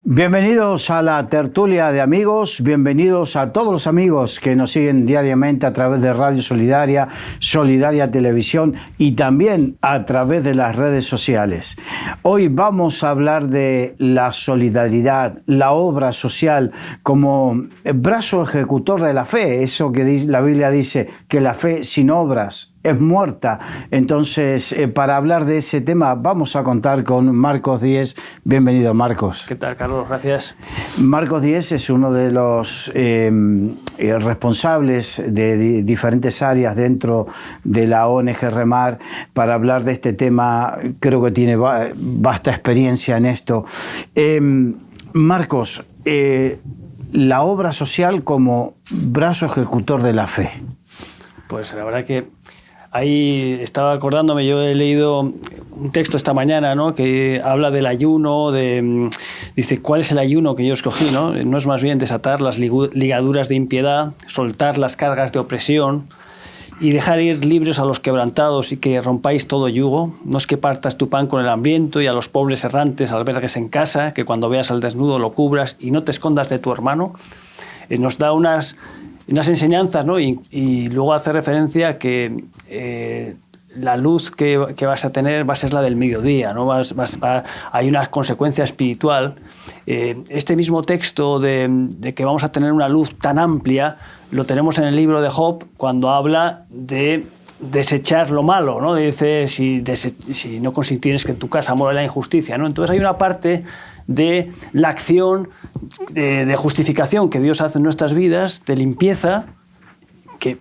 Bienvenidos a la tertulia de amigos, bienvenidos a todos los amigos que nos siguen diariamente a través de Radio Solidaria, Solidaria Televisión y también a través de las redes sociales. Hoy vamos a hablar de la solidaridad, la obra social como brazo ejecutor de la fe, eso que la Biblia dice que la fe sin obras es muerta. Entonces, para hablar de ese tema, vamos a contar con Marcos Díez. Bienvenido, Marcos. ¿Qué tal, Carlos? Gracias. Marcos Díez es uno de los responsables de diferentes áreas dentro de la ONG Remar para hablar de este tema. Creo que tiene vasta experiencia en esto. Marcos, la obra social como brazo ejecutor de la fe. Pues la verdad que ahí estaba acordándome, yo he leído un texto esta mañana, ¿no?, que habla del ayuno, dice, ¿cuál es el ayuno que yo escogí? No es más bien desatar las ligaduras de impiedad, soltar las cargas de opresión y dejar ir libres a los quebrantados y que rompáis todo yugo. No es que partas tu pan con el hambriento y a los pobres errantes albergues en casa, que cuando veas al desnudo lo cubras y no te escondas de tu hermano. Nos da unas enseñanzas, ¿no? Y luego hace referencia a que la luz que vas a tener va a ser la del mediodía, ¿no? Hay una consecuencia espiritual. Este mismo texto de que vamos a tener una luz tan amplia lo tenemos en el libro de Job cuando habla de desechar lo malo, ¿no? Dice, si no consintieres que en tu casa more la injusticia, ¿no? Entonces hay una parte de la acción de justificación que Dios hace en nuestras vidas, de limpieza,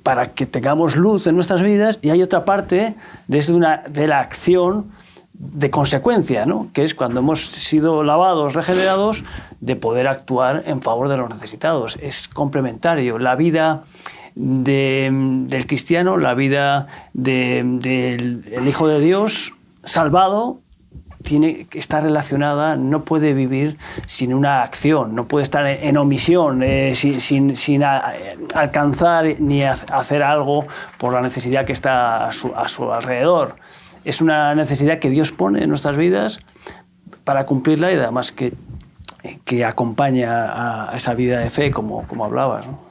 para que tengamos luz en nuestras vidas, y hay otra parte de la acción de consecuencia, ¿no?, que es cuando hemos sido lavados, regenerados, de poder actuar en favor de los necesitados. Es complementario. La vida del cristiano, la vida del Hijo de Dios salvado, tiene que estar relacionada, no puede vivir sin una acción, no puede estar en omisión, sin alcanzar ni hacer algo por la necesidad que está a su alrededor. Es una necesidad que Dios pone en nuestras vidas para cumplirla y además que acompaña a esa vida de fe, como hablabas, ¿no?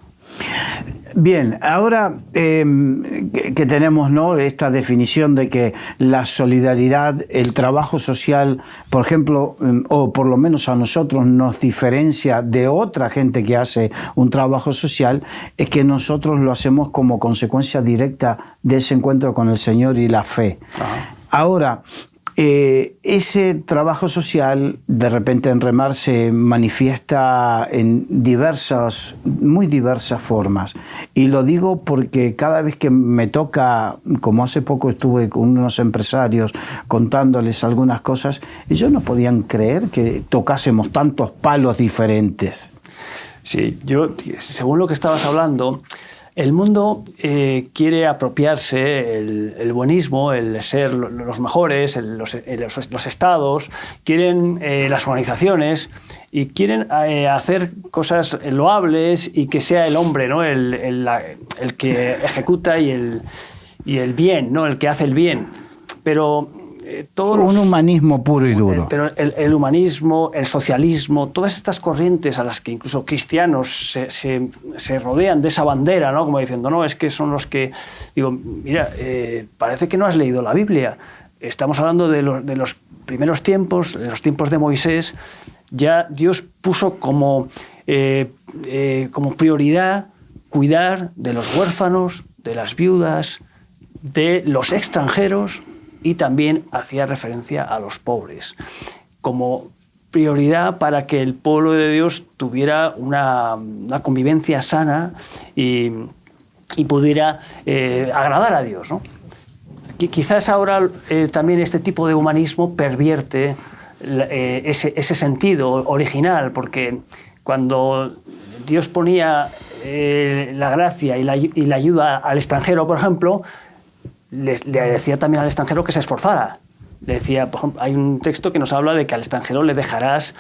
Bien, ahora que tenemos, ¿no?, esta definición de que la solidaridad, el trabajo social, por ejemplo, o por lo menos a nosotros nos diferencia de otra gente que hace un trabajo social, es que nosotros lo hacemos como consecuencia directa de ese encuentro con el Señor y la fe. Ajá. Ahora, ese trabajo social de repente en Remar se manifiesta en muy diversas formas, y lo digo porque cada vez que me toca, como hace poco estuve con unos empresarios contándoles algunas cosas, ellos no podían creer que tocásemos tantos palos diferentes. Sí, según lo que estabas hablando, el mundo quiere apropiarse el buenismo, el ser los mejores, los estados, quieren las organizaciones y quieren hacer cosas loables y que sea el hombre, ¿no?, el que ejecuta y el bien, ¿no?, el que hace el bien. Pero un humanismo puro y duro. Pero el humanismo, el socialismo, todas estas corrientes a las que incluso cristianos se rodean de esa bandera, ¿no?, como diciendo, no, es que son los que... Digo, mira, parece que no has leído la Biblia. Estamos hablando de los primeros tiempos, de los tiempos de Moisés. Ya Dios puso como prioridad cuidar de los huérfanos, de las viudas, de los extranjeros, y también hacía referencia a los pobres, como prioridad para que el pueblo de Dios tuviera una convivencia sana y pudiera agradar a Dios, ¿no? Quizás ahora también este tipo de humanismo pervierte ese sentido original, porque cuando Dios ponía la gracia y la ayuda al extranjero, por ejemplo, le decía también al extranjero que se esforzara. Le decía, por ejemplo, hay un texto que nos habla de que al extranjero le dejarás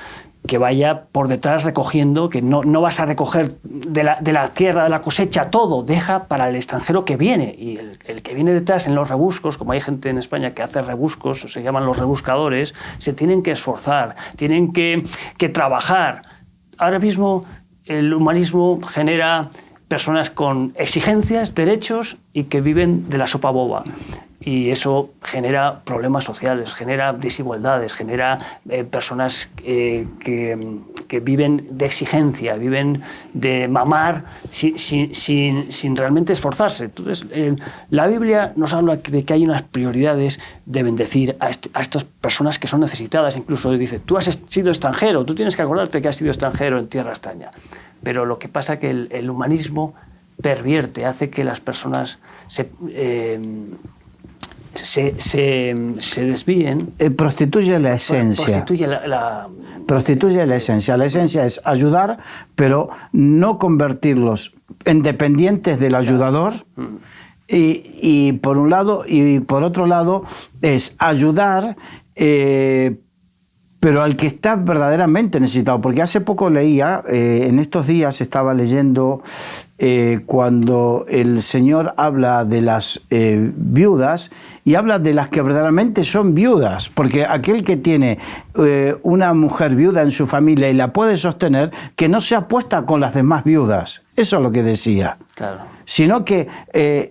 que vaya por detrás recogiendo, que no vas a recoger de la tierra, de la cosecha, todo, deja para el extranjero que viene. Y el que viene detrás en los rebuscos, como hay gente en España que hace rebuscos, se llaman los rebuscadores, se tienen que esforzar, tienen que trabajar. Ahora mismo el humanismo genera personas con exigencias, derechos y que viven de la sopa boba. Y eso genera problemas sociales, genera desigualdades, genera personas que viven de exigencia, viven de mamar sin realmente esforzarse. Entonces, la Biblia nos habla de que hay unas prioridades de bendecir a estas personas que son necesitadas. Incluso dice, tú has sido extranjero, tú tienes que acordarte que has sido extranjero en tierra extraña. Pero lo que pasa es que el humanismo pervierte, hace que las personas se desvíen. Prostituye la esencia. Prostituye la esencia. La esencia es ayudar, pero no convertirlos en dependientes del ayudador. Y por un lado, y por otro lado, es ayudar, pero al que está verdaderamente necesitado. Porque hace poco leía, en estos días estaba leyendo cuando el Señor habla de las viudas y habla de las que verdaderamente son viudas, porque aquel que tiene una mujer viuda en su familia y la puede sostener, que no se apuesta con las demás viudas. Eso es lo que decía. Claro. Sino que,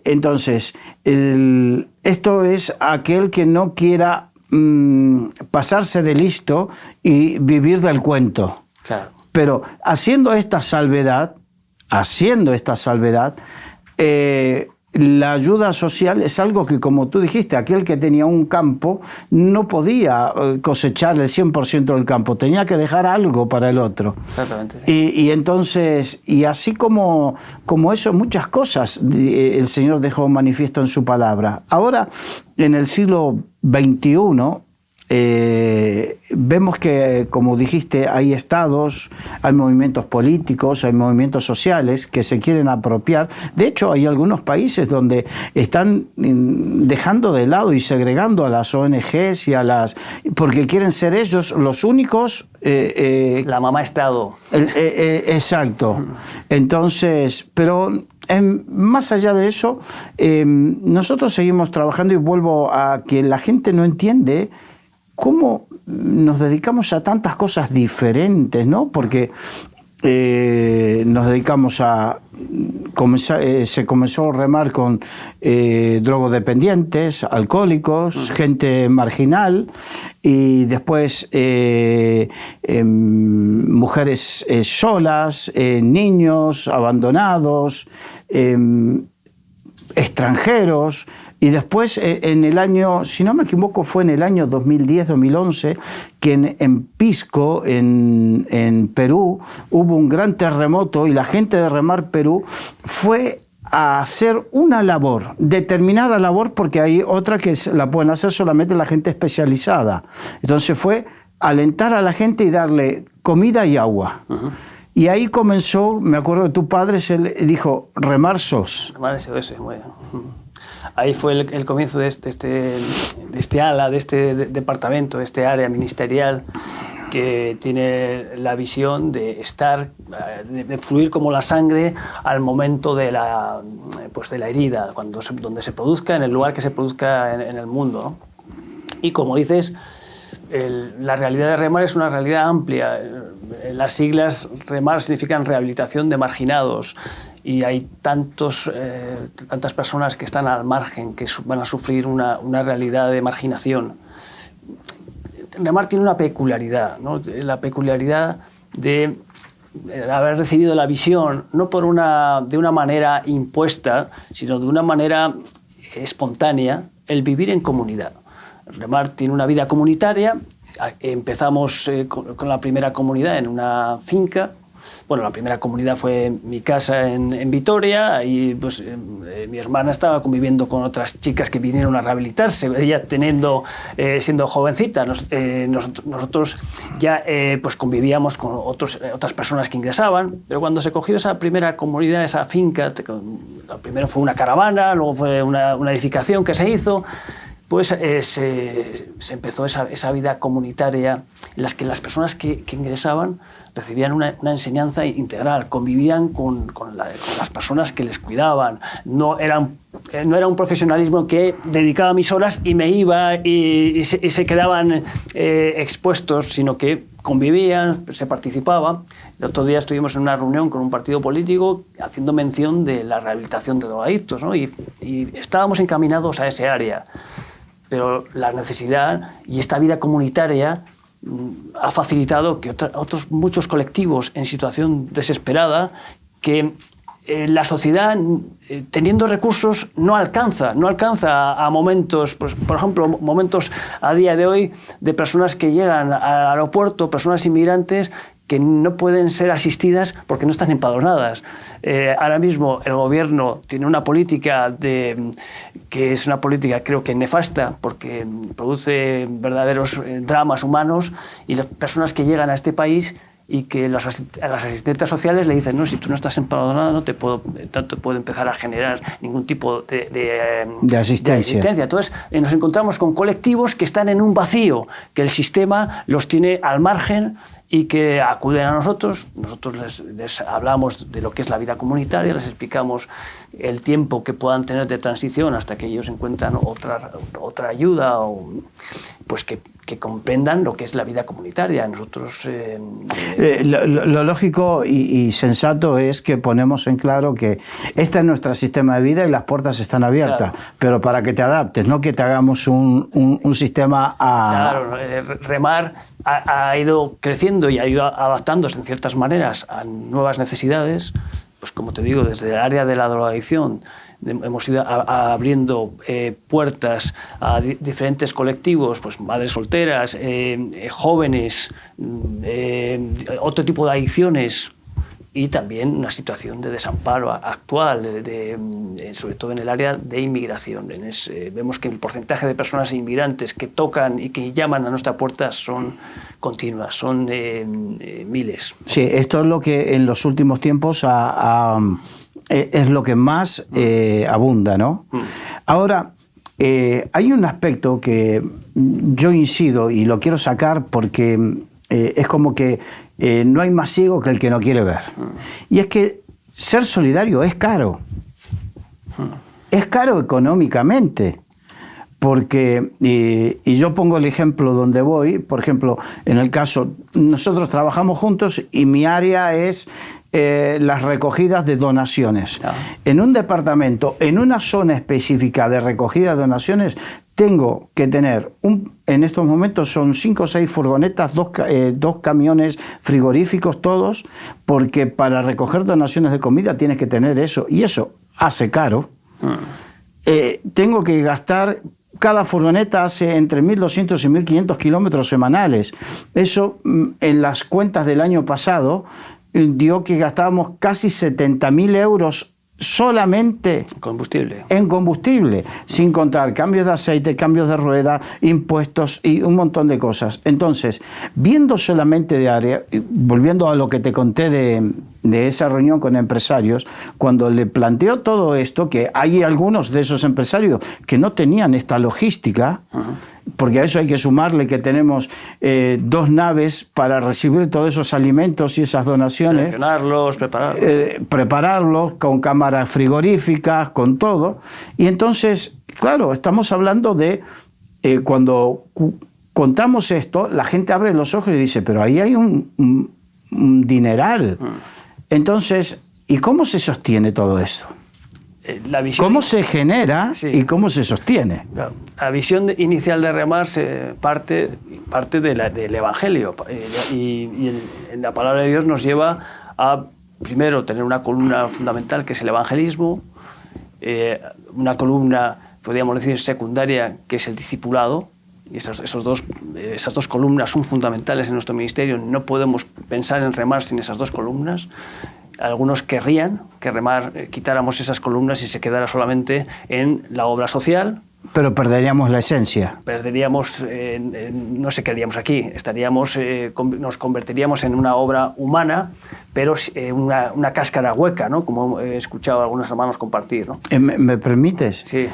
entonces, esto es aquel que no quiera pasarse de listo y vivir del cuento. Claro. Pero haciendo esta salvedad, la ayuda social es algo que, como tú dijiste, aquel que tenía un campo no podía cosechar el 100% del campo, tenía que dejar algo para el otro. Exactamente. Y entonces, y así como eso, muchas cosas el Señor dejó manifiesto en su palabra. Ahora, en el siglo XXI, vemos que, como dijiste, hay estados, hay movimientos políticos, hay movimientos sociales que se quieren apropiar. De hecho, hay algunos países donde están dejando de lado y segregando a las ONGs y porque quieren ser ellos los únicos. La mamá Estado. Exacto. Entonces, pero más allá de eso, nosotros seguimos trabajando y vuelvo a que la gente no entiende cómo nos dedicamos a tantas cosas diferentes, ¿no? Porque nos dedicamos se comenzó a remar con drogodependientes, alcohólicos, gente marginal, y después mujeres solas, niños abandonados, extranjeros. Y después, en el año, si no me equivoco, fue en el año 2010-2011, que en Pisco, en Perú, hubo un gran terremoto y la gente de Remar Perú fue a hacer una labor, determinada labor, porque hay otra que la pueden hacer solamente la gente especializada. Entonces fue alentar a la gente y darle comida y agua. Uh-huh. Y ahí comenzó, me acuerdo de tu padre, se le dijo, Remar SOS. Remar SOS, muy bien. Ahí fue el comienzo de este ala, de este departamento, de este área ministerial que tiene la visión de estar, de fluir como la sangre al momento de la herida, donde se produzca, en el lugar que se produzca en el mundo, ¿no? Y como dices, la realidad de Remar es una realidad amplia. Las siglas Remar significan rehabilitación de marginados. Y hay tantas personas que están al margen, que van a sufrir una realidad de marginación. Remar tiene una peculiaridad, ¿no? La peculiaridad de haber recibido la visión, no de una manera impuesta, sino de una manera espontánea, el vivir en comunidad. Remar tiene una vida comunitaria. Empezamos con la primera comunidad en una finca. Bueno, la primera comunidad fue mi casa en Vitoria, y pues mi hermana estaba conviviendo con otras chicas que vinieron a rehabilitarse, ella siendo jovencita. Nosotros ya pues convivíamos con otras personas que ingresaban, pero cuando se cogió esa primera comunidad, esa finca, primero fue una caravana, luego fue una edificación que se hizo. pues se empezó esa vida comunitaria en la que las personas que ingresaban recibían una enseñanza integral, convivían con las personas que les cuidaban. No era un profesionalismo que dedicaba mis horas y me iba y se quedaban expuestos, sino que convivían, se participaba. El otro día estuvimos en una reunión con un partido político haciendo mención de la rehabilitación de drogadictos, ¿no? y estábamos encaminados a ese área. Pero la necesidad y esta vida comunitaria ha facilitado que otros muchos colectivos en situación desesperada que la sociedad, teniendo recursos, no alcanza a momentos, pues, por ejemplo, momentos a día de hoy de personas que llegan al aeropuerto, personas inmigrantes que no pueden ser asistidas porque no están empadronadas. Ahora mismo el gobierno tiene una política que es una política, creo que nefasta, porque produce verdaderos dramas humanos, y las personas que llegan a este país y que a las asistentes sociales le dicen: no, si tú no estás empadronada no te puedo empezar a generar ningún tipo de asistencia. Entonces nos encontramos con colectivos que están en un vacío, que el sistema los tiene al margen y que acuden a nosotros. Nosotros les hablamos de lo que es la vida comunitaria, les explicamos el tiempo que puedan tener de transición hasta que ellos encuentran otra ayuda, o pues que comprendan lo que es la vida comunitaria. Nosotros lo lógico y sensato es que ponemos en claro que este es nuestro sistema de vida y las puertas están abiertas, claro, pero para que te adaptes, no que te hagamos un sistema a... Claro, Remar ha ido creciendo y ha ido adaptándose en ciertas maneras a nuevas necesidades, pues como te digo, desde el área de la drogadicción hemos ido abriendo puertas a diferentes colectivos, pues madres solteras, jóvenes, otro tipo de adicciones, y también una situación de desamparo actual, sobre todo en el área de inmigración. Vemos que el porcentaje de personas inmigrantes que tocan y que llaman a nuestra puerta son continuas, son miles. Sí, esto es lo que en los últimos tiempos es lo que más abunda, ¿no? Ahora, hay un aspecto que yo incido y lo quiero sacar porque es como que no hay más ciego que el que no quiere ver. Y es que ser solidario es caro. Es caro económicamente. Porque, y yo pongo el ejemplo donde voy, por ejemplo, en el caso, nosotros trabajamos juntos y mi área es las recogidas de donaciones. En un departamento, en una zona específica de recogida de donaciones, tengo que tener, en estos momentos son 5 o 6 furgonetas, 2 camiones frigoríficos todos, porque para recoger donaciones de comida tienes que tener eso, y eso hace caro. Tengo que gastar... Cada furgoneta hace entre 1.200 y 1.500 kilómetros semanales. Eso, en las cuentas del año pasado, dio que gastábamos casi 70.000 euros solamente en combustible, sin contar cambios de aceite, cambios de rueda, impuestos y un montón de cosas. Entonces, viendo solamente de área, volviendo a lo que te conté de esa reunión con empresarios, cuando le planteo todo esto, que hay algunos de esos empresarios que no tenían esta logística, porque a eso hay que sumarle que tenemos 2 naves para recibir todos esos alimentos y esas donaciones. Seleccionarlos, prepararlos con cámaras frigoríficas, con todo. Y entonces, claro, estamos hablando de cuando contamos esto, la gente abre los ojos y dice, pero ahí hay un dineral. Entonces, ¿y cómo se sostiene todo eso? ¿Cómo se genera y cómo se sostiene? Claro. La visión inicial de Remar parte del Evangelio, y en la palabra de Dios nos lleva a, primero, tener una columna fundamental que es el evangelismo, una columna, podríamos decir, secundaria, que es el discipulado, y esas dos columnas son fundamentales en nuestro ministerio. No podemos pensar en Remar sin esas 2 columnas. Algunos querrían que Remar quitáramos esas columnas y se quedara solamente en la obra social. Pero perderíamos la esencia. No se quedaríamos aquí. Nos convertiríamos en una obra humana, pero una cáscara hueca, ¿no? Como he escuchado a algunos hermanos compartir, ¿no? ¿Me permites? Sí.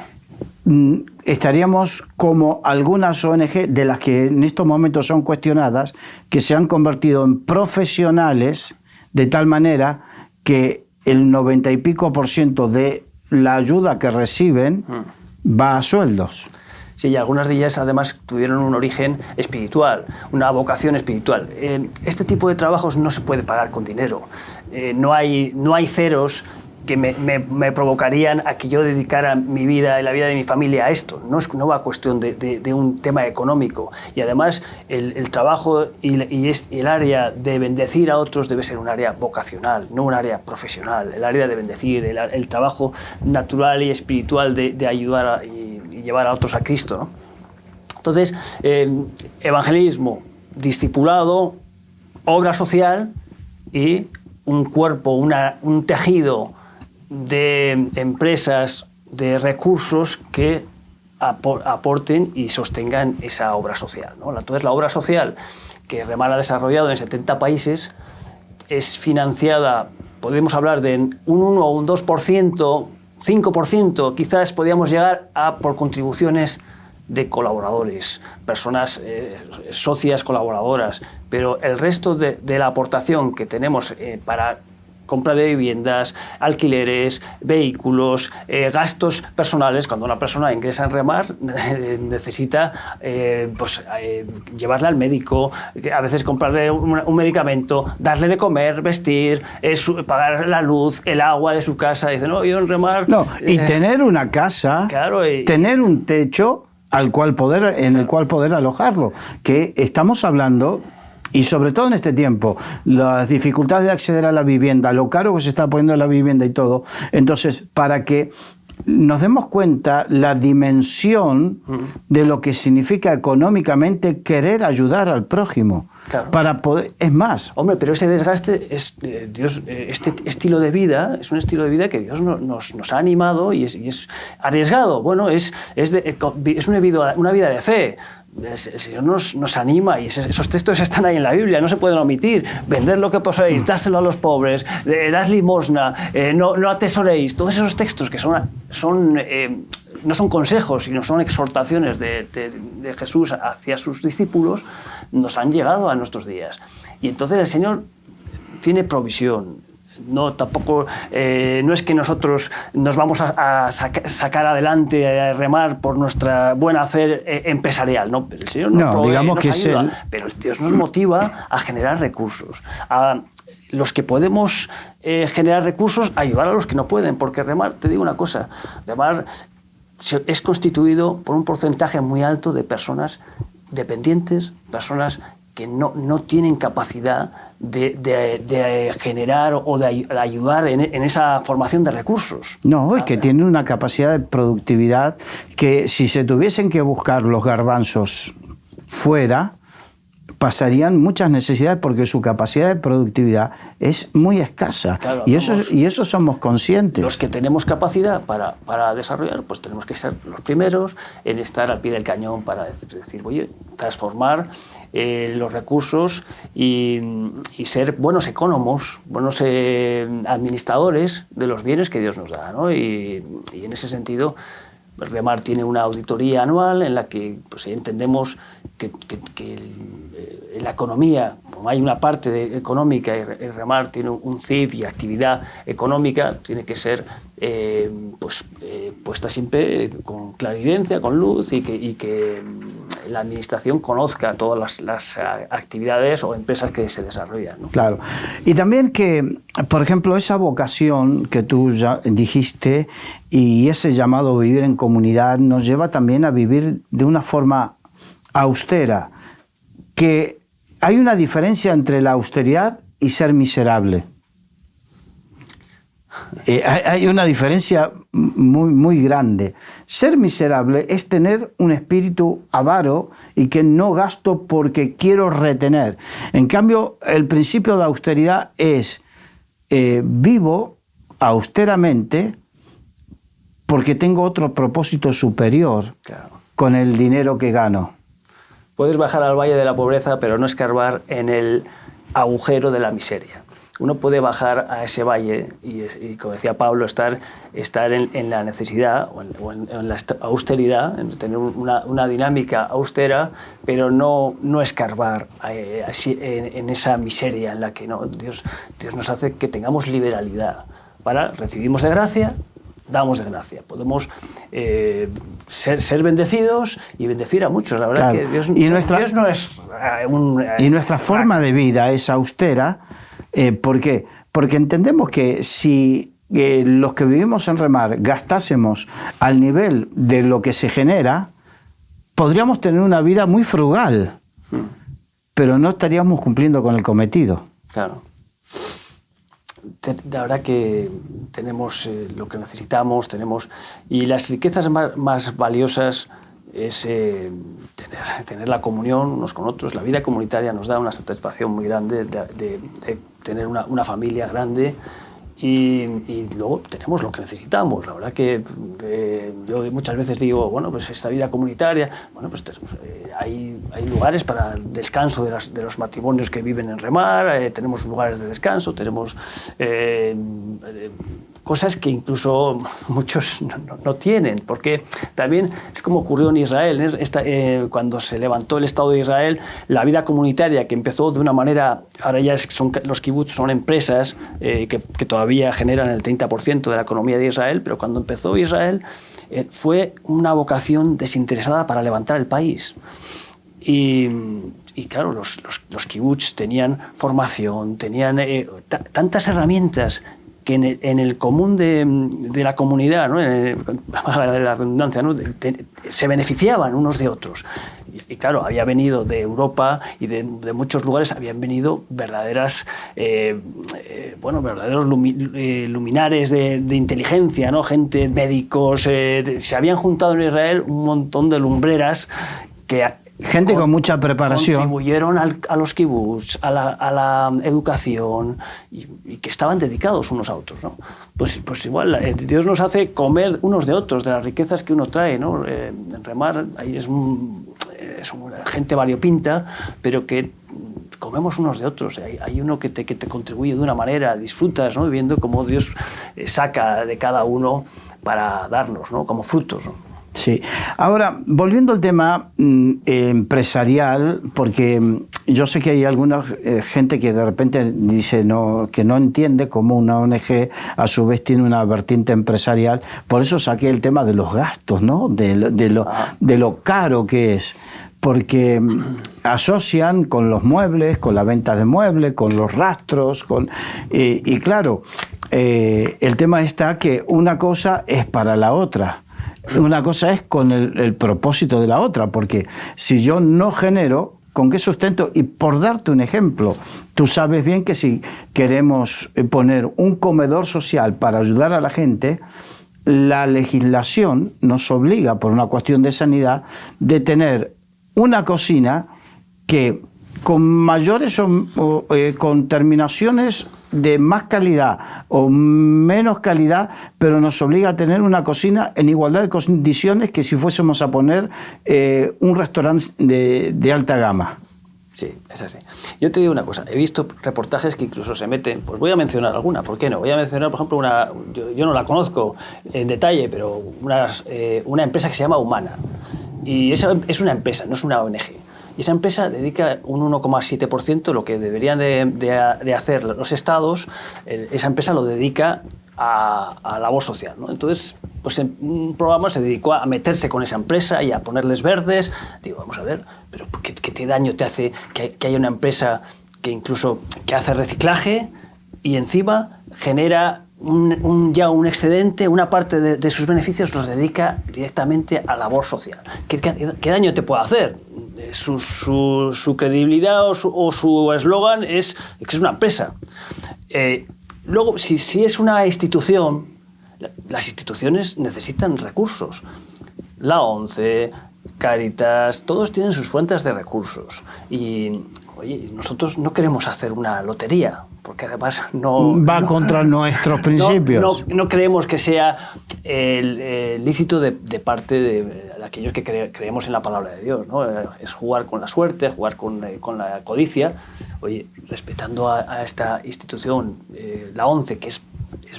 estaríamos como algunas ONG de las que en estos momentos son cuestionadas, que se han convertido en profesionales de tal manera que el 90 y pico % de la ayuda que reciben va a sueldos. Sí, y algunas de ellas además tuvieron un origen espiritual, una vocación espiritual. Este tipo de trabajos no se puede pagar con dinero. No hay ceros que me provocarían a que yo dedicara mi vida y la vida de mi familia a esto. No va a cuestión de un tema económico. Y además el trabajo y el área de bendecir a otros debe ser un área vocacional, no un área profesional. El área de bendecir, el trabajo natural y espiritual de ayudar y llevar a otros a Cristo, ¿no? Entonces, evangelismo, discipulado, obra social y un cuerpo, un tejido de empresas, de recursos que aporten y sostengan esa obra social, ¿no? Entonces, la obra social que Remar ha desarrollado en 70 países es financiada, podemos hablar de un 1 o un 2%, 5%, quizás podríamos llegar por contribuciones de colaboradores, personas socias colaboradoras, pero el resto de la aportación que tenemos para compra de viviendas, alquileres, vehículos, gastos personales. Cuando una persona ingresa en Remar necesita llevarla al médico, a veces comprarle un medicamento, darle de comer, vestir, pagar la luz, el agua de su casa. Dice, no, yo en Remar... No, y tener una casa, claro, tener un techo en el cual poder alojarlo, que estamos hablando... Y sobre todo en este tiempo, las dificultades de acceder a la vivienda, lo caro que se está poniendo la vivienda y todo. Entonces, para que nos demos cuenta la dimensión de lo que significa económicamente querer ayudar al prójimo. Claro. Para poder, es más. Hombre, pero ese desgaste Dios, este estilo de vida es un estilo de vida que Dios nos ha animado y es arriesgado. Bueno, es una vida de fe. El Señor nos anima y esos textos están ahí en la Biblia, no se pueden omitir. Vended lo que poseéis, dáselo a los pobres, dad limosna, no atesoréis. Todos esos textos que no son consejos, sino son exhortaciones de Jesús hacia sus discípulos, nos han llegado a nuestros días. Y entonces el Señor tiene provisión. No es que nosotros nos vamos a sacar adelante, a remar por nuestra buen hacer empresarial. No, el Señor nos provee, digamos que ayuda, pero Dios nos motiva a generar recursos. A los que podemos generar recursos, ayudar a los que no pueden. Porque Remar, te digo una cosa, Remar es constituido por un porcentaje muy alto de personas dependientes, personas que no tienen capacidad de generar o de ayudar en esa formación de recursos. No, y que tienen una capacidad de productividad que si se tuviesen que buscar los garbanzos fuera, pasarían muchas necesidades porque su capacidad de productividad es muy escasa. Claro, y eso somos conscientes. Los que tenemos capacidad para desarrollar, pues tenemos que ser los primeros en estar al pie del cañón para decir, oye, transformar los recursos y ser buenos ecónomos, buenos administradores de los bienes que Dios nos da, ¿no? Y en ese sentido, Remar tiene una auditoría anual en la que pues, entendemos que en la economía, como hay una parte económica y Remar tiene un CIF y actividad económica, tiene que ser puesta siempre con clarividencia, con luz y que la administración conozca todas las actividades o empresas que se desarrollan, ¿no? Claro. Y también que, por ejemplo, esa vocación que tú ya dijiste y ese llamado a vivir en comunidad nos lleva también a vivir de una forma austera, que hay una diferencia entre la austeridad y ser miserable. Hay una diferencia muy, muy grande. Ser miserable es tener un espíritu avaro y que no gasto porque quiero retener. En cambio, el principio de austeridad es vivo austeramente porque tengo otro propósito superior, claro, con el dinero que gano. Puedes bajar al valle de la pobreza, pero no escarbar en el agujero de la miseria. uno puede bajar a ese valle y como decía Pablo, estar en la necesidad o en la austeridad, en tener una dinámica austera, pero no escarbar así en esa miseria en la que no, Dios nos hace que tengamos liberalidad. Recibimos de gracia, damos de gracia. Podemos ser bendecidos y bendecir a muchos. La verdad, claro, que Dios no es y nuestra forma de vida es austera. ¿Por qué? Porque entendemos que si los que vivimos en Remar gastásemos al nivel de lo que se genera, podríamos tener una vida muy frugal, pero no estaríamos cumpliendo con el cometido. Claro. La verdad que tenemos lo que necesitamos, y las riquezas más valiosas es tener la comunión unos con otros. La vida comunitaria nos da una satisfacción muy grande de tener una familia grande y luego tenemos lo que necesitamos. La verdad que yo muchas veces digo, bueno, pues esta vida comunitaria, bueno, pues hay lugares para el descanso de los matrimonios que viven en Remar, tenemos lugares de descanso, tenemos cosas que incluso muchos no tienen, porque también es como ocurrió en Israel, cuando se levantó el Estado de Israel, la vida comunitaria que empezó de una manera, ahora ya los kibbutz son empresas que todavía generan el 30% de la economía de Israel, pero cuando empezó Israel fue una vocación desinteresada para levantar el país. Y claro, los kibbutz tenían formación, tenían tantas herramientas que en el común de la comunidad, ¿no? La redundancia, ¿no? Se beneficiaban unos de otros. Y claro, había venido de Europa y de muchos lugares, habían venido verdaderos luminares de inteligencia, ¿no? Gente, médicos, se habían juntado en Israel un montón de lumbreras que gente con mucha preparación contribuyeron a los kibbutz, a la educación y que estaban dedicados unos a otros, ¿no? Pues igual, Dios nos hace comer unos de otros, de las riquezas que uno trae, ¿no? En Remar ahí es una gente variopinta, pero que comemos unos de otros. Hay uno que te contribuye de una manera, disfrutas, ¿no? Viendo cómo Dios saca de cada uno para darnos, ¿no? Como frutos, ¿no? Sí. Ahora, volviendo al tema empresarial, porque yo sé que hay alguna gente que de repente dice que no entiende cómo una ONG a su vez tiene una vertiente empresarial. Por eso saqué el tema de los gastos, ¿no? De lo caro que es. Porque asocian con los muebles, con la venta de muebles, con los rastros, y claro, el tema está que una cosa es para la otra. Una cosa es con el propósito de la otra, porque si yo no genero, ¿con qué sustento? Y por darte un ejemplo, tú sabes bien que si queremos poner un comedor social para ayudar a la gente, la legislación nos obliga, por una cuestión de sanidad, de tener una cocina que con mayores con terminaciones de más calidad o menos calidad, pero nos obliga a tener una cocina en igualdad de condiciones que si fuésemos a poner un restaurante de alta gama. Sí, es así. Yo te digo una cosa, he visto reportajes que incluso se meten, pues voy a mencionar alguna, ¿por qué no? Voy a mencionar, por ejemplo, yo no la conozco en detalle, pero una empresa que se llama Humana. Y esa es una empresa, no es una ONG. Y esa empresa dedica un 1,7%, lo que deberían de hacer los estados, esa empresa lo dedica a labor social, ¿no? Entonces, pues en un programa se dedicó a meterse con esa empresa y a ponerles verdes. Digo, vamos a ver, pero ¿qué daño te hace que haya una empresa que hace reciclaje y encima genera ya un excedente, una parte de sus beneficios los dedica directamente a labor social? ¿Qué daño te puede hacer? Su credibilidad o su eslogan es que es una empresa. Luego, si es una institución, las instituciones necesitan recursos. La ONCE, Cáritas, todos tienen sus fuentes de recursos. Y oye, nosotros no queremos hacer una lotería, porque además no... Va contra nuestros principios. No creemos que sea lícito de parte de aquellos que creemos en la palabra de Dios, ¿no? Es jugar con la suerte, jugar con la codicia. Oye, respetando a esta institución, la ONCE, que es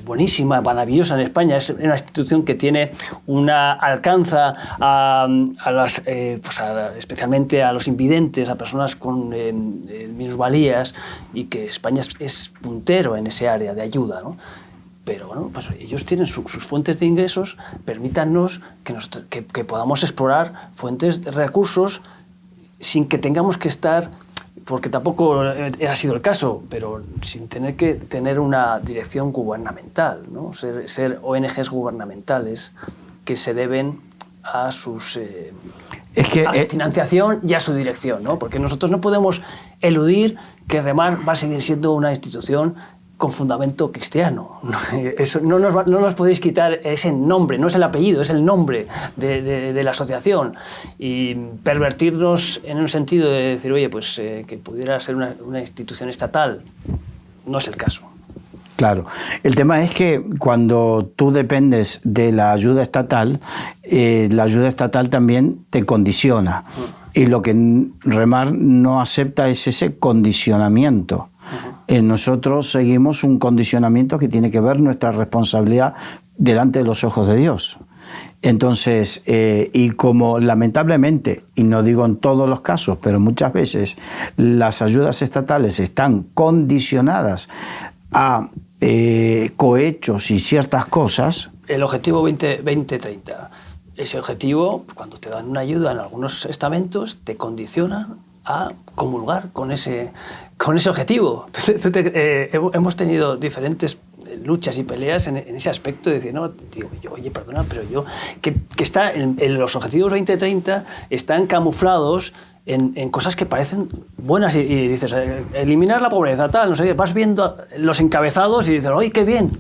buenísima, maravillosa en España, es una institución que tiene alcanza especialmente a los invidentes, a personas con minusvalías, y que España es puntero en ese área de ayuda, ¿no? Pero bueno, pues ellos tienen sus fuentes de ingresos, permítanos que podamos explorar fuentes de recursos sin que tengamos que estar, porque tampoco ha sido el caso, pero sin tener que tener una dirección gubernamental, ¿no? Ser ONGs gubernamentales que se deben a sus a su financiación y a su dirección, ¿no? Porque nosotros no podemos eludir que Remar va a seguir siendo una institución con fundamento cristiano. Eso, no nos podéis quitar ese nombre, no es el apellido, es el nombre de la asociación. Y pervertirnos en un sentido de decir, oye, pues que pudiera ser una institución estatal, no es el caso. Claro. El tema es que cuando tú dependes de la ayuda estatal también te condiciona. Y lo que Remar no acepta es ese condicionamiento. Nosotros seguimos un condicionamiento que tiene que ver nuestra responsabilidad delante de los ojos de Dios. Entonces, y como lamentablemente, y no digo en todos los casos, pero muchas veces las ayudas estatales están condicionadas a cohechos y ciertas cosas. El objetivo 2030, ese objetivo, cuando te dan una ayuda en algunos estamentos, te condiciona a comulgar con ese objetivo. Hemos tenido diferentes luchas y peleas en ese aspecto de decir, no, digo yo, oye, perdona, pero yo, que está en los objetivos 2030 están camuflados en cosas que parecen buenas y dices, eliminar la pobreza, tal, no sé qué, vas viendo los encabezados y dices, oye, qué bien.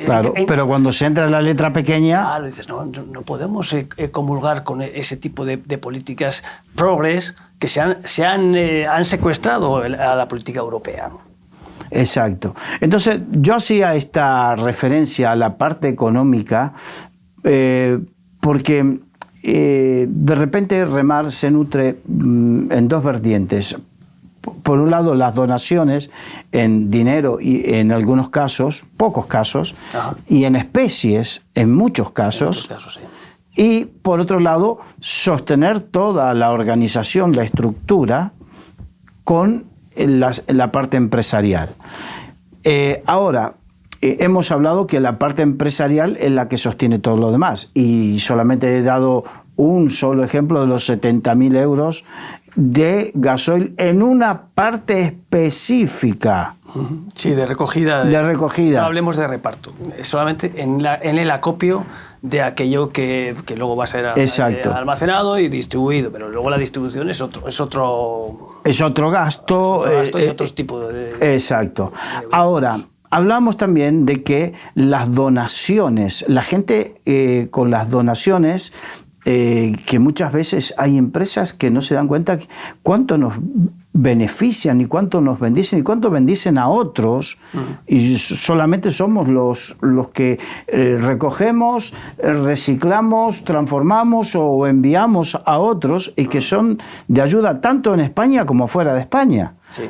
Claro, pero cuando se entra en la letra pequeña... Claro, dices, no podemos comulgar con ese tipo de políticas progres que han secuestrado a la política europea, ¿no? Exacto. Entonces, yo hacía esta referencia a la parte económica porque de repente Remar se nutre en dos vertientes. Por un lado, las donaciones en dinero y en algunos casos, pocos casos, ajá, y en especies en muchos casos. Sí. Y por otro lado, sostener toda la organización, la estructura, con la parte empresarial. Ahora, hemos hablado que la parte empresarial es la que sostiene todo lo demás. Y solamente he dado un solo ejemplo de los 70.000 euros de gasoil en una parte específica. Sí, de recogida. De recogida. No hablemos de reparto. Es solamente en el acopio de aquello que luego va a ser almacenado y distribuido. Pero luego la distribución es otro gasto. Es otro gasto y otros tipos de... Exacto. Ahora, hablamos también de que las donaciones, la gente con las donaciones... que muchas veces hay empresas que no se dan cuenta cuánto nos benefician y cuánto nos bendicen y cuánto bendicen a otros, y solamente somos los que recogemos, reciclamos, transformamos o enviamos a otros, y que son de ayuda tanto en España como fuera de España. Sí.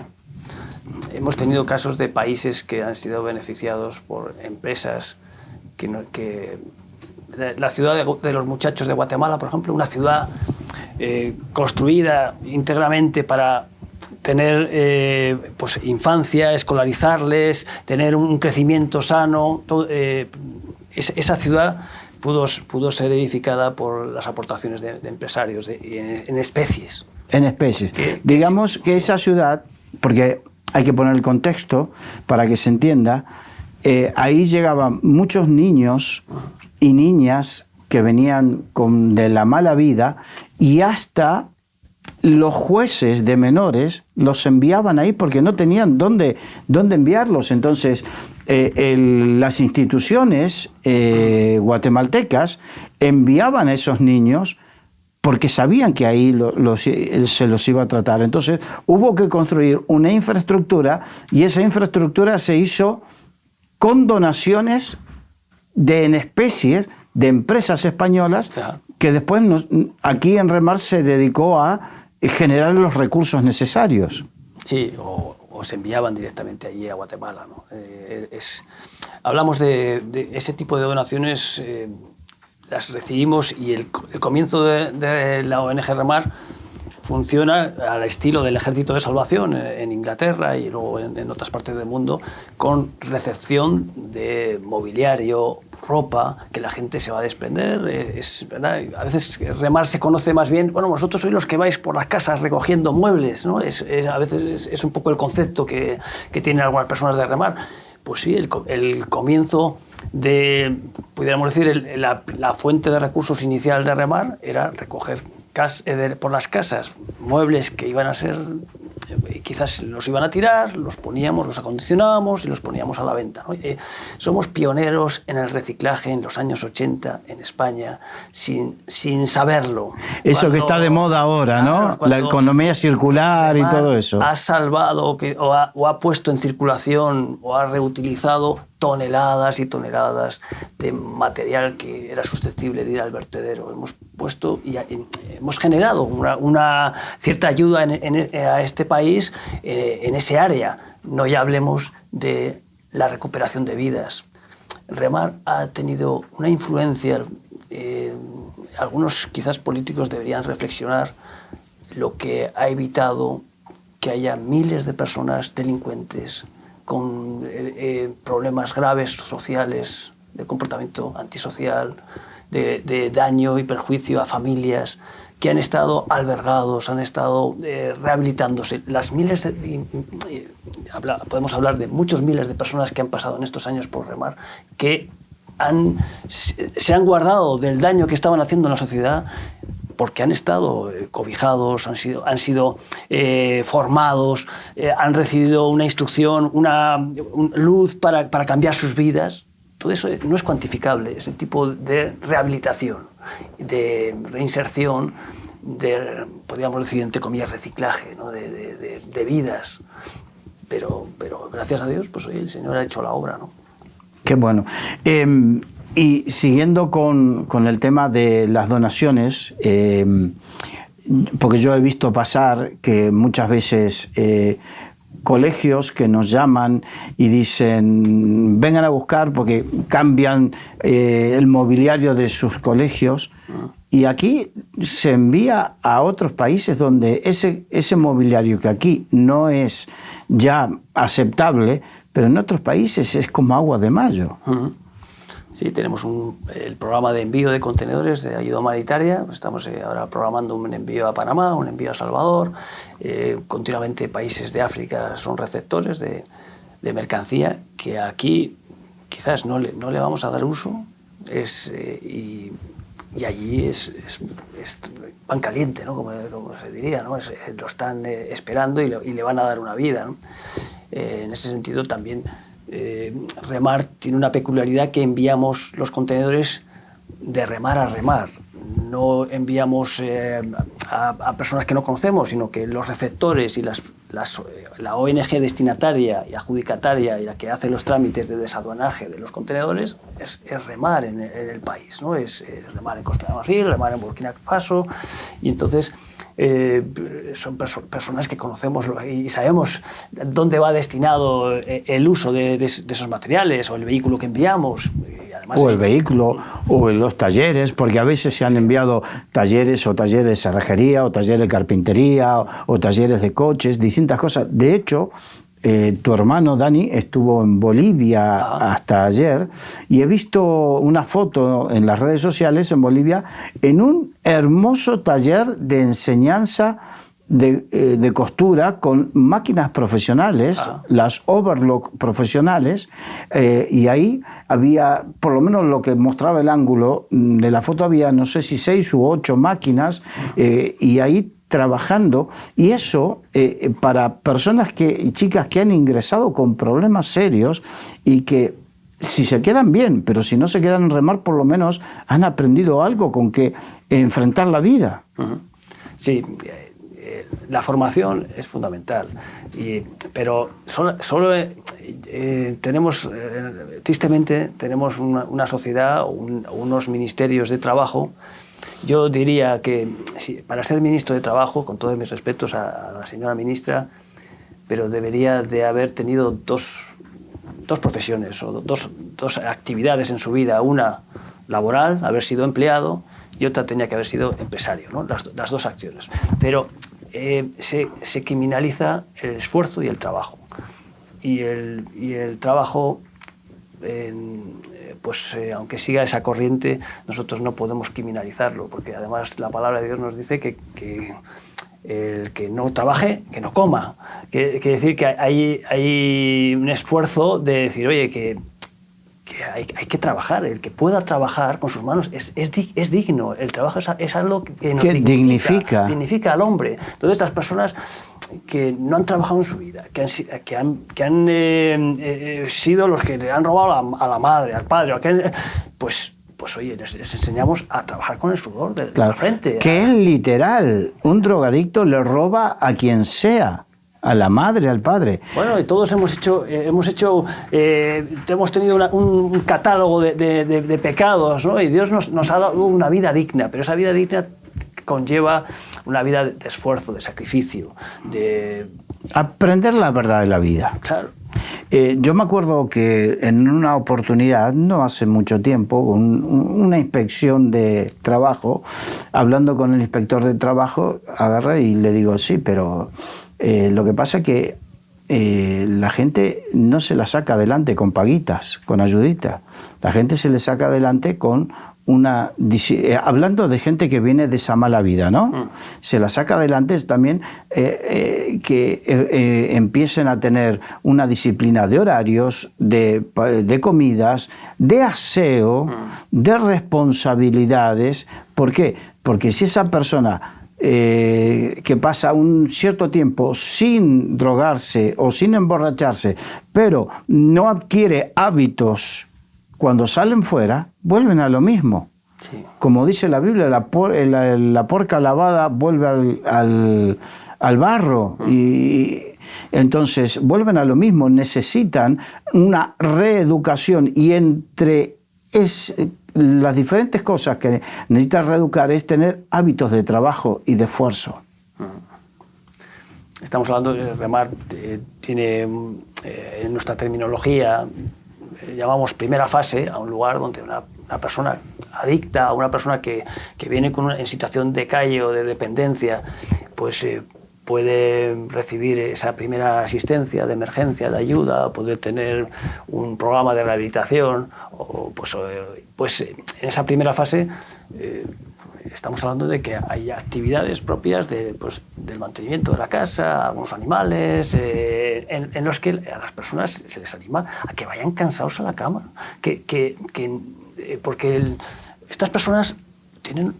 Hemos tenido casos de países que han sido beneficiados por empresas que la ciudad de los muchachos de Guatemala, por ejemplo, una ciudad construida íntegramente para tener pues infancia, escolarizarles, tener un crecimiento sano. Esa ciudad pudo ser edificada por las aportaciones de empresarios en especies. En especies. Digamos que esa ciudad, porque hay que poner el contexto para que se entienda, ahí llegaban muchos niños y niñas que venían de la mala vida, y hasta los jueces de menores los enviaban ahí porque no tenían dónde enviarlos. Entonces, las instituciones guatemaltecas enviaban a esos niños porque sabían que ahí se los iba a tratar. Entonces hubo que construir una infraestructura y esa infraestructura se hizo con donaciones en especies de empresas españolas, que después aquí en Remar se dedicó a generar los recursos necesarios. Sí, o se enviaban directamente allí a Guatemala, ¿no? Hablamos de ese tipo de donaciones, las recibimos, y el comienzo de la ONG Remar funciona al estilo del Ejército de Salvación en Inglaterra y luego en otras partes del mundo, con recepción de mobiliario, ropa, que la gente se va a desprender. Es verdad, a veces Remar se conoce más bien, bueno, vosotros sois los que vais por las casas recogiendo muebles, ¿no? A veces es un poco el concepto que tienen algunas personas de Remar. Pues sí, el comienzo de, pudiéramos decir, la fuente de recursos inicial de Remar era recoger por las casas muebles que iban a ser, quizás los iban a tirar, los poníamos, los acondicionábamos y los poníamos a la venta, ¿no? Somos pioneros en el reciclaje en los años 80 en España, sin saberlo. Eso que está de moda ahora, claro, ¿no? La economía circular y todo eso. Ha salvado o ha puesto en circulación o ha reutilizado toneladas y toneladas de material que era susceptible de ir al vertedero. Hemos puesto y hemos generado una cierta ayuda a este país en ese área. No ya hablemos de la recuperación de vidas. Remar ha tenido una influencia. Algunos quizás políticos deberían reflexionar lo que ha evitado que haya miles de personas delincuentes con problemas graves sociales, de comportamiento antisocial, de daño y perjuicio a familias que han estado albergados, han estado rehabilitándose. Podemos hablar de muchos miles de personas que han pasado en estos años por Remar, que se han guardado del daño que estaban haciendo en la sociedad, porque han estado cobijados, han sido formados, han recibido una instrucción, una luz para cambiar sus vidas. Todo eso no es cuantificable, ese tipo de rehabilitación, de reinserción, podríamos decir, entre comillas, reciclaje, ¿no? de vidas. Pero gracias a Dios, pues hoy el Señor ha hecho la obra, ¿no? Qué bueno. Y siguiendo con el tema de las donaciones, porque yo he visto pasar que muchas veces colegios que nos llaman y dicen vengan a buscar porque cambian el mobiliario de sus colegios, y aquí se envía a otros países donde ese mobiliario que aquí no es ya aceptable, pero en otros países es como agua de mayo. Sí, tenemos el programa de envío de contenedores de ayuda humanitaria. Estamos ahora programando un envío a Panamá, un envío a Salvador. Continuamente países de África son receptores de mercancía que aquí quizás no le vamos a dar uso. Y allí es pan caliente, ¿no? Como se diría, ¿no? Lo están esperando y le van a dar una vida, ¿no? En ese sentido también Remar tiene una peculiaridad, que enviamos los contenedores de remar a remar. No enviamos a personas que no conocemos, sino que los receptores y la ONG destinataria y adjudicataria y la que hace los trámites de desaduanaje de los contenedores es Remar en el país, ¿no? Es Remar en Costa de Marfil, Remar en Burkina Faso, y entonces son personas que conocemos y sabemos dónde va destinado el uso de esos materiales o el vehículo que enviamos. Además, o el vehículo o los talleres, porque a veces se han enviado talleres de cerrajería o talleres de carpintería o talleres de coches, distintas cosas. De hecho, tu hermano Dani estuvo en Bolivia hasta ayer, y he visto una foto en las redes sociales en Bolivia en un hermoso taller de enseñanza de costura con máquinas profesionales, las overlock profesionales, y ahí había, por lo menos lo que mostraba el ángulo de la foto, había no sé si 6 u 8 máquinas, y ahí trabajando, y eso para personas chicas que han ingresado con problemas serios y que si se quedan bien, pero si no se quedan en remar, por lo menos han aprendido algo con que enfrentar la vida. Sí, la formación es fundamental, pero solo tenemos, tristemente, tenemos una sociedad, unos ministerios de trabajo. Yo diría que para ser ministro de Trabajo, con todos mis respetos a la señora ministra, pero debería de haber tenido dos profesiones o dos actividades en su vida, una laboral, haber sido empleado, y otra tenía que haber sido empresario, ¿no? Las dos acciones. Pero se criminaliza el esfuerzo y el trabajo. Y el trabajo, aunque siga esa corriente, nosotros no podemos criminalizarlo, porque además la palabra de Dios nos dice que el que no trabaje, que no coma. Quiere decir que hay un esfuerzo de decir, oye, que hay que trabajar. El que pueda trabajar con sus manos es digno. El trabajo es algo que nos dignifica al hombre. Entonces, las personas que no han trabajado en su vida, que han sido los que le han robado a la madre, al padre, pues oye, les enseñamos a trabajar con el sudor de la frente. Que es literal. Un drogadicto le roba a quien sea. A la madre, al padre. Bueno, y todos hemos tenido un catálogo de pecados, ¿no? Y Dios nos ha dado una vida digna, pero esa vida digna conlleva una vida de esfuerzo, de sacrificio, de... Aprender la verdad de la vida. Claro. Yo me acuerdo que en una oportunidad, no hace mucho tiempo, una inspección de trabajo, hablando con el inspector de trabajo, agarré y le digo, sí, pero lo que pasa es que la gente no se la saca adelante con paguitas, con ayuditas. La gente se le saca adelante con hablando de gente que viene de esa mala vida, ¿no? Se la saca adelante también que empiecen a tener una disciplina de horarios, de comidas, de aseo, de responsabilidades. ¿Por qué? Porque si esa persona que pasa un cierto tiempo sin drogarse o sin emborracharse, pero no adquiere hábitos, cuando salen fuera, vuelven a lo mismo. Sí. Como dice la Biblia, la porca lavada vuelve al barro. Y entonces vuelven a lo mismo, necesitan una reeducación, y entre las diferentes cosas que necesita reeducar es tener hábitos de trabajo y de esfuerzo. Estamos hablando de remar, tiene en nuestra terminología, llamamos primera fase a un lugar donde una persona adicta, o una persona que viene en situación de calle o de dependencia, pues puede recibir esa primera asistencia de emergencia, de ayuda, puede tener un programa de rehabilitación, o pues en esa primera fase estamos hablando de que hay actividades propias del mantenimiento de la casa, algunos animales, en los que a las personas se les anima a que vayan cansados a la cama, porque estas personas tienen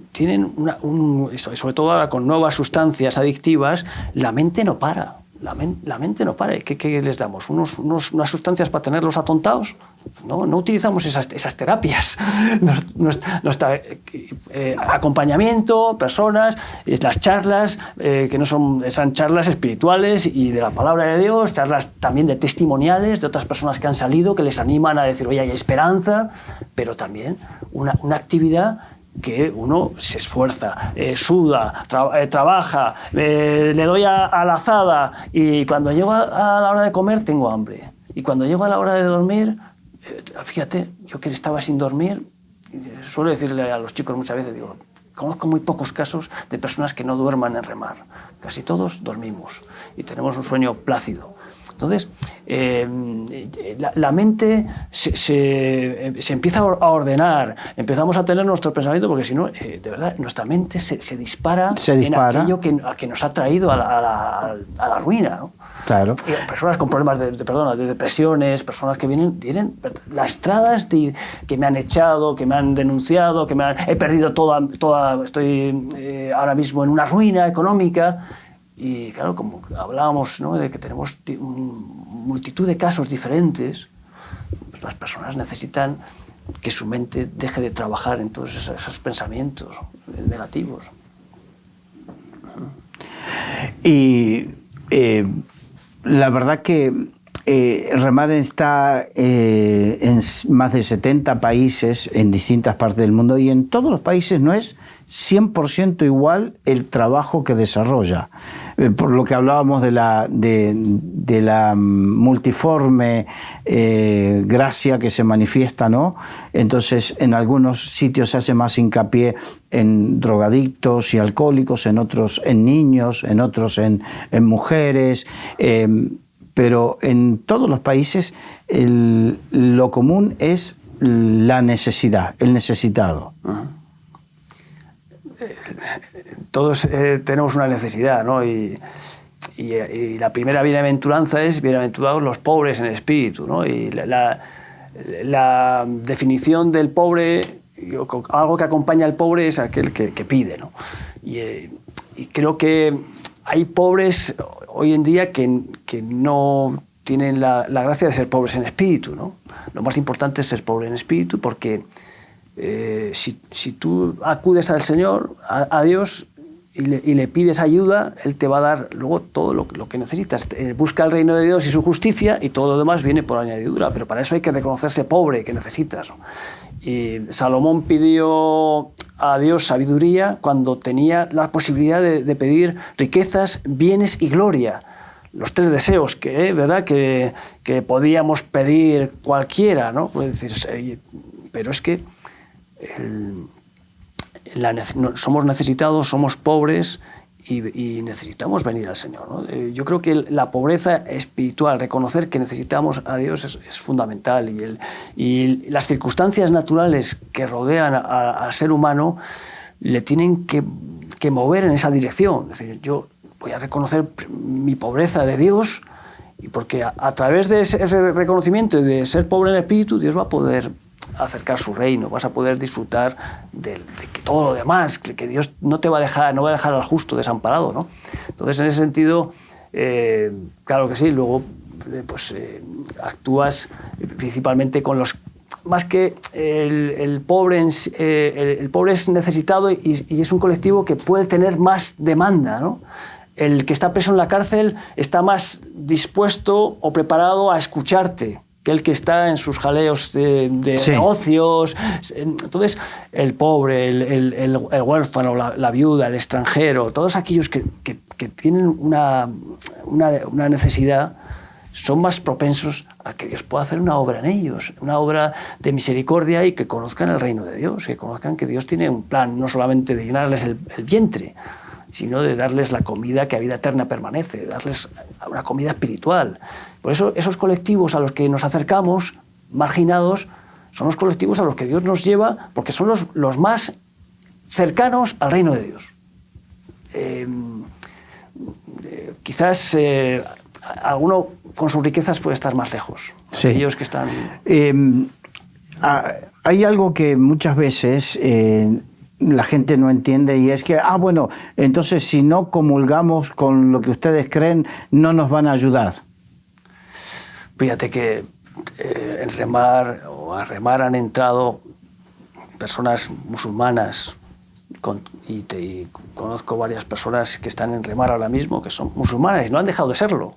sobre todo ahora con nuevas sustancias adictivas, la mente no para. La mente no para. ¿Qué les damos? ¿Unas sustancias para tenerlos atontados? No utilizamos esas terapias. Nuestro acompañamiento, personas, las charlas, que no son charlas espirituales y de la palabra de Dios, charlas también de testimoniales de otras personas que han salido, que les animan a decir, oye, hay esperanza, pero también una actividad que uno se esfuerza, suda, trabaja, le doy a la azada, y cuando llego a la hora de comer tengo hambre. Y cuando llego a la hora de dormir, fíjate, yo que estaba sin dormir, suelo decirle a los chicos muchas veces, digo, conozco muy pocos casos de personas que no duerman en remar. Casi todos dormimos y tenemos un sueño plácido. Entonces, la mente se empieza a ordenar, empezamos a tener nuestro pensamiento, porque si no, de verdad, nuestra mente se dispara en aquello que nos ha traído a la ruina, ¿no? Claro. Personas con problemas de depresiones, personas que vienen lastradas que me han echado, que me han denunciado, he perdido toda estoy ahora mismo en una ruina económica. Y claro, como hablábamos, ¿no?, de que tenemos multitud de casos diferentes, pues las personas necesitan que su mente deje de trabajar en todos esos pensamientos negativos. Y la verdad que Remar está en más de 70 países en distintas partes del mundo, y en todos los países no es 100% igual el trabajo que desarrolla. Por lo que hablábamos de la multiforme gracia que se manifiesta, ¿no? Entonces, en algunos sitios se hace más hincapié en drogadictos y alcohólicos, en otros en niños, en otros en mujeres. Pero en todos los países lo común es la necesidad, el necesitado. Todos tenemos una necesidad, ¿no? Y la primera bienaventuranza es bienaventurados los pobres en espíritu, ¿no? Y la definición del pobre, algo que acompaña al pobre, es aquel que pide, ¿no? Y creo que hay pobres hoy en día que no tienen la gracia de ser pobres en espíritu, ¿no? Lo más importante es ser pobre en espíritu, porque si tú acudes al Señor, a Dios, y le pides ayuda, Él te va a dar luego todo lo que necesitas. Busca el reino de Dios y su justicia, y todo lo demás viene por añadidura, pero para eso hay que reconocerse pobre, que necesitas, ¿no? Y Salomón pidió a Dios sabiduría cuando tenía la posibilidad de pedir riquezas, bienes y gloria. Los tres deseos ¿verdad? que podíamos pedir cualquiera, ¿no? Puede decir, pero es que somos necesitados, somos pobres y necesitamos venir al Señor, ¿no? Yo creo que la pobreza espiritual, reconocer que necesitamos a Dios es fundamental, y las circunstancias naturales que rodean al ser humano le tienen que mover en esa dirección. Es decir, yo voy a reconocer mi pobreza de Dios, y porque a través de ese reconocimiento de ser pobre en espíritu, Dios va a poder acercar su reino, vas a poder disfrutar de que todo lo demás, que Dios no va a dejar al justo desamparado, ¿no? Entonces, en ese sentido, claro que sí, luego actúas principalmente con los... Más que el pobre es necesitado, y es un colectivo que puede tener más demanda, ¿no? El que está preso en la cárcel está más dispuesto o preparado a escucharte que el que está en sus jaleos de sí, negocios. Entonces, el pobre, el huérfano, la viuda, el extranjero, todos aquellos que tienen una necesidad, son más propensos a que Dios pueda hacer una obra en ellos, una obra de misericordia, y que conozcan el reino de Dios, que conozcan que Dios tiene un plan, no solamente de llenarles el vientre, sino de darles la comida que a vida eterna permanece, de darles una comida espiritual. Por eso esos colectivos a los que nos acercamos, marginados, son los colectivos a los que Dios nos lleva, porque son los más cercanos al reino de Dios. Quizás alguno con sus riquezas puede estar más lejos. Sí. Ellos que están... hay algo que muchas veces la gente no entiende, y es que, bueno, entonces si no comulgamos con lo que ustedes creen, no nos van a ayudar. Fíjate que en Remar, o a Remar, han entrado personas musulmanas, y conozco varias personas que están en Remar ahora mismo que son musulmanas y no han dejado de serlo.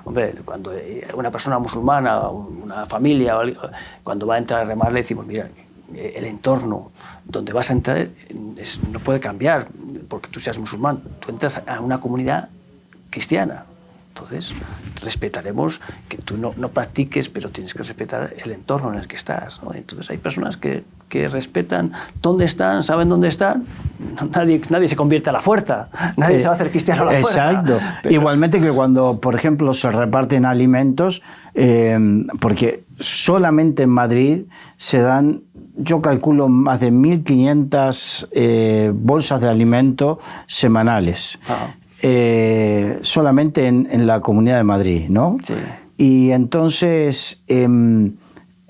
Hombre, cuando una persona musulmana, una familia, cuando va a entrar a Remar, le decimos, mira, el entorno donde vas a entrar no puede cambiar porque tú seas musulmán. Tú entras a una comunidad cristiana. Entonces, respetaremos que tú no practiques, pero tienes que respetar el entorno en el que estás, ¿no? Entonces, hay personas que respetan dónde están, saben dónde están. Nadie se convierte a la fuerza, nadie se va a hacer cristiano a la fuerza. Exacto. Pero... Igualmente que cuando, por ejemplo, se reparten alimentos, porque solamente en Madrid se dan, yo calculo, más de 1.500 bolsas de alimento semanales. Ajá. Solamente en la Comunidad de Madrid, ¿no? Sí. Y entonces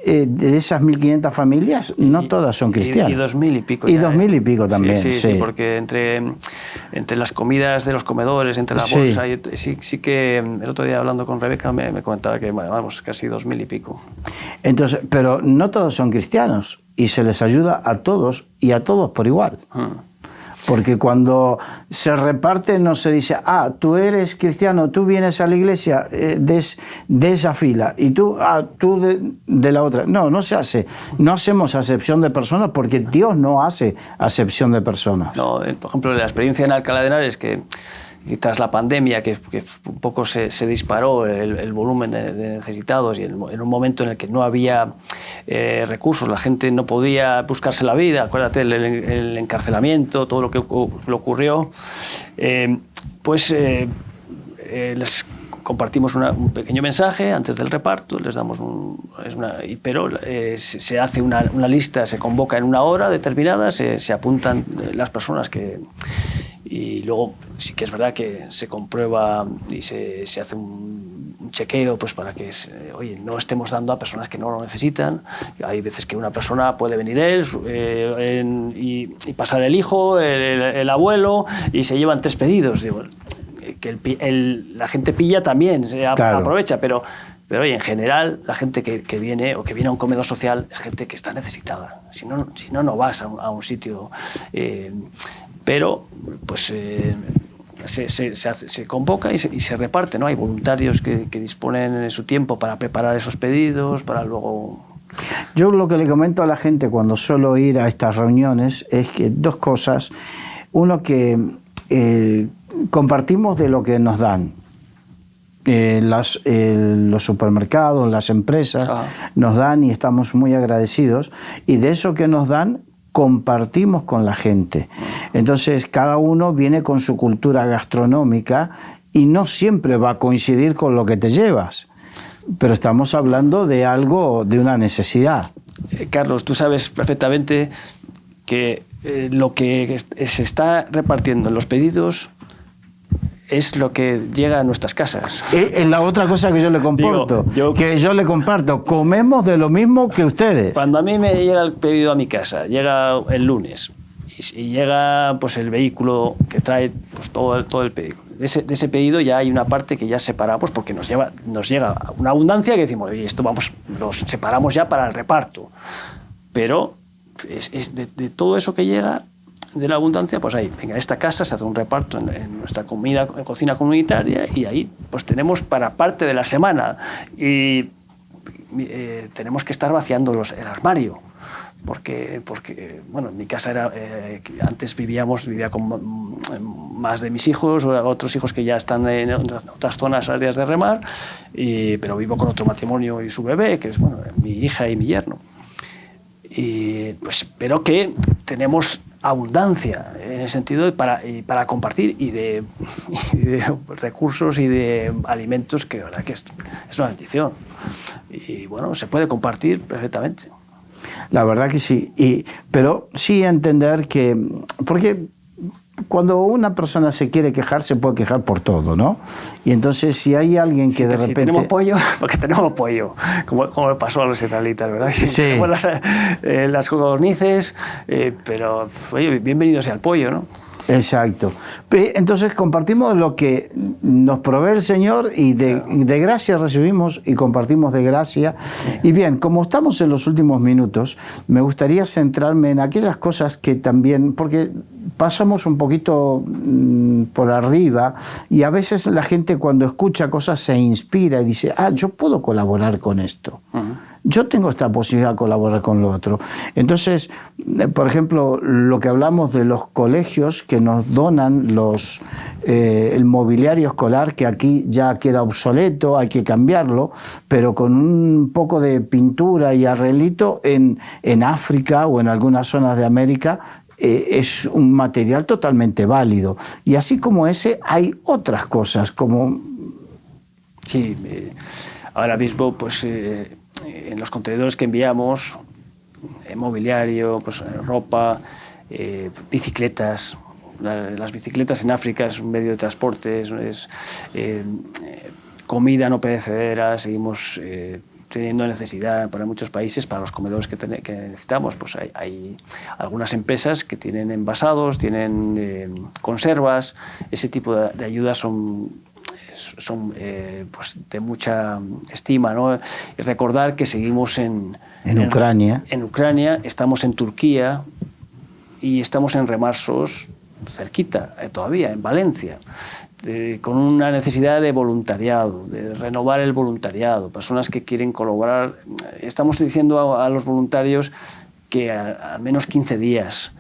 de esas 1.500 familias, no todas son cristianas. Y 2.000 y pico. Y 2.000 y pico también, sí, porque entre las comidas de los comedores, entre la bolsa, sí que el otro día hablando con Rebeca me comentaba que, bueno, vamos, casi 2.000 y pico. Entonces, pero no todos son cristianos y se les ayuda a todos y a todos por igual. Porque cuando se reparte no se dice, tú eres cristiano, tú vienes a la iglesia de esa fila y tú de la otra. No se hace. No hacemos acepción de personas porque Dios no hace acepción de personas. No, por ejemplo, la experiencia en Alcalá de Henares, que tras la pandemia, que un poco se disparó el volumen de necesitados y en un momento en el que no había recursos, la gente no podía buscarse la vida, acuérdate el encarcelamiento, todo lo que le ocurrió, les compartimos un pequeño mensaje antes del reparto, les damos pero se hace una lista, se convoca en una hora determinada, se apuntan las personas y luego sí que es verdad que se comprueba y se hace un chequeo pues para que oye, no estemos dando a personas que no lo necesitan. Hay veces que una persona puede venir y pasar el hijo, el abuelo, y se llevan 3 pedidos. Digo, que la gente pilla también, claro, aprovecha, pero oye, en general la gente que viene o que viene a un comedor social es gente que está necesitada. Si no vas a un sitio... pero pues se convoca y se reparte, ¿no? Hay voluntarios que disponen de su tiempo para preparar esos pedidos, para luego... Yo lo que le comento a la gente cuando suelo ir a estas reuniones es que 2 cosas. Uno, que compartimos de lo que nos dan. Los supermercados, las empresas nos dan y estamos muy agradecidos. Y de eso que nos dan, compartimos con la gente. Entonces, cada uno viene con su cultura gastronómica y no siempre va a coincidir con lo que te llevas. Pero estamos hablando de algo, de una necesidad. Carlos, tú sabes perfectamente que lo que se está repartiendo en los pedidos es lo que llega a nuestras casas. Es la otra cosa que yo le comparto. Yo le comparto. Comemos de lo mismo que ustedes. Cuando a mí me llega el pedido a mi casa, llega el lunes, y llega pues el vehículo que trae pues, todo el pedido. De ese pedido ya hay una parte que ya separamos porque nos llega una abundancia que decimos, oye, esto los separamos ya para el reparto. Pero de todo eso que llega, de la abundancia, pues ahí, venga, esta casa se hace un reparto en nuestra cocina comunitaria y ahí pues tenemos para parte de la semana y tenemos que estar vaciando el armario. Porque bueno, en mi casa antes vivía con más de mis hijos, o otros hijos que ya están en otras zonas, áreas de remar, pero vivo con otro matrimonio y su bebé, que es bueno, mi hija y mi yerno. Pero que tenemos abundancia en el sentido para compartir y de recursos y de alimentos que la verdad que es una bendición. Y bueno, se puede compartir perfectamente. La verdad que sí, pero sí entender que, porque cuando una persona se quiere quejar, se puede quejar por todo, ¿no? Y entonces si hay alguien que de repente... tenemos pollo, porque tenemos pollo, como le pasó a los israelitas, ¿verdad? Sí. Tenemos las codornices, pero oye, bienvenido sea el pollo, ¿no? Exacto. Entonces compartimos lo que nos provee el Señor y de gracia recibimos y compartimos de gracia. Y bien, como estamos en los últimos minutos, me gustaría centrarme en aquellas cosas que también, porque pasamos un poquito por arriba y a veces la gente cuando escucha cosas se inspira y dice, yo puedo colaborar con esto. Yo tengo esta posibilidad de colaborar con lo otro. Entonces, por ejemplo, lo que hablamos de los colegios que nos donan el mobiliario escolar, que aquí ya queda obsoleto, hay que cambiarlo, pero con un poco de pintura y arreglito en África o en algunas zonas de América, es un material totalmente válido. Y así como ese, hay otras cosas como... Sí, ahora mismo, pues... en los contenedores que enviamos, mobiliario, pues, ropa, bicicletas. Las bicicletas en África es un medio de transporte, es comida no perecedera, seguimos teniendo necesidad para muchos países, para los comedores que necesitamos, pues hay algunas empresas que tienen envasados, tienen conservas. Ese tipo de ayudas son pues de mucha estima, ¿no? Y recordar que seguimos en Ucrania. En Ucrania, estamos en Turquía y estamos en Remarsos, cerquita, todavía, en Valencia, con una necesidad de voluntariado, de renovar el voluntariado, personas que quieren colaborar. Estamos diciendo a los voluntarios que al menos 15 días,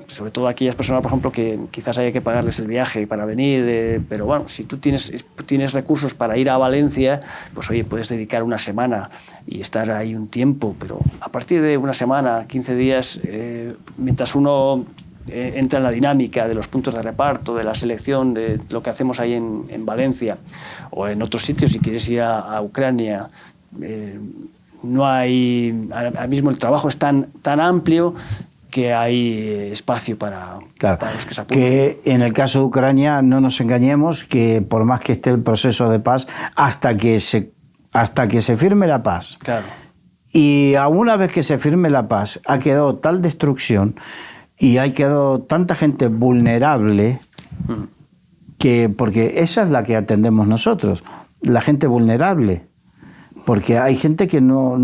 sobre todo aquellas personas, por ejemplo, que quizás haya que pagarles el viaje para venir, pero bueno, si tú tienes recursos para ir a Valencia, pues oye, puedes dedicar una semana y estar ahí un tiempo, pero a partir de una semana, 15 días, mientras uno entra en la dinámica de los puntos de reparto, de la selección, de lo que hacemos ahí en Valencia o en otros sitios, si quieres ir a Ucrania, no hay, ahora mismo el trabajo es tan amplio que hay espacio para los que se apunten. Que en el caso de Ucrania, no nos engañemos, que por más que esté el proceso de paz, hasta que se firme la paz, claro. Y a una vez que se firme la paz, ha quedado tal destrucción y ha quedado tanta gente vulnerable, que porque esa es la que atendemos nosotros, la gente vulnerable, porque hay gente que no...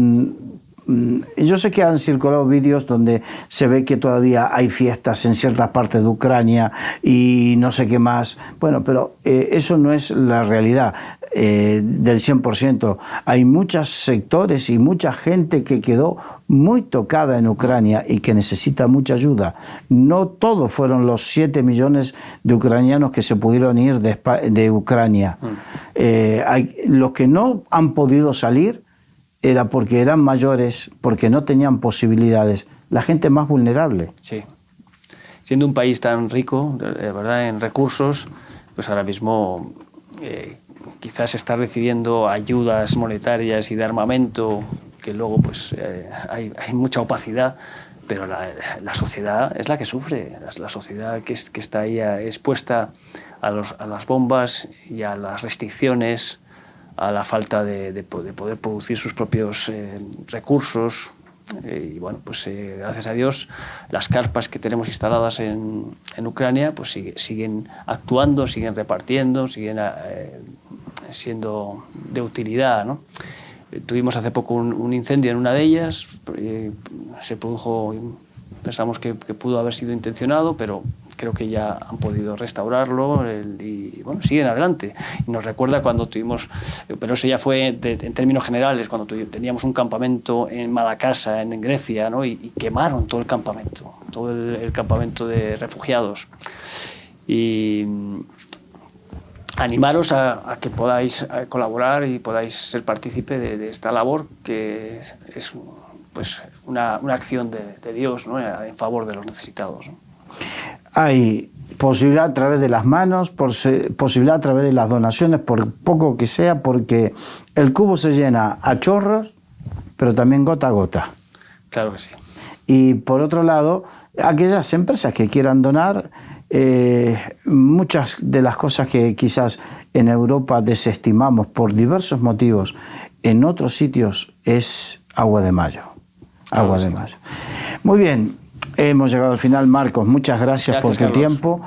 Yo sé que han circulado vídeos donde se ve que todavía hay fiestas en ciertas partes de Ucrania y no sé qué más. Bueno, pero eso no es la realidad del 100%. Hay muchos sectores y mucha gente que quedó muy tocada en Ucrania y que necesita mucha ayuda. No todos fueron los 7 millones de ucranianos que se pudieron ir de Ucrania. Los que no han podido salir era porque eran mayores, porque no tenían posibilidades. La gente más vulnerable. Sí. Siendo un país tan rico, ¿verdad?, en recursos, pues ahora mismo quizás está recibiendo ayudas monetarias y de armamento, que luego pues hay mucha opacidad, pero la sociedad es la que sufre. La sociedad que está ahí expuesta a las bombas y a las restricciones, a la falta de poder producir sus propios recursos. Y bueno, pues gracias a Dios, las carpas que tenemos instaladas en Ucrania pues siguen actuando, siguen repartiendo, siguen siendo de utilidad, ¿no? Tuvimos hace poco un incendio en una de ellas, se produjo, pensamos que pudo haber sido intencionado, pero creo que ya han podido restaurarlo y bueno, siguen adelante. Y nos recuerda cuando tuvimos, pero eso ya fue en términos generales, cuando teníamos un campamento en Malacasa, en Grecia, ¿no? y quemaron todo el campamento de refugiados. Y animaros a que podáis colaborar y podáis ser partícipe de esta labor, que es pues una acción de Dios, ¿no?, en favor de los necesitados, ¿no? Hay posibilidad a través de las manos, posibilidad a través de las donaciones, por poco que sea, porque el cubo se llena a chorros, pero también gota a gota. Claro que sí. Y por otro lado, aquellas empresas que quieran donar, muchas de las cosas que quizás en Europa desestimamos por diversos motivos, en otros sitios es agua de mayo. Agua de mayo. Muy bien. Hemos llegado al final, Marcos. Muchas gracias por tu tiempo.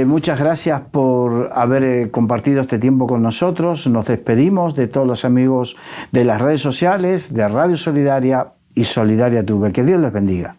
Muchas gracias por haber compartido este tiempo con nosotros. Nos despedimos de todos los amigos de las redes sociales, de Radio Solidaria y Solidaria TV. Que Dios les bendiga.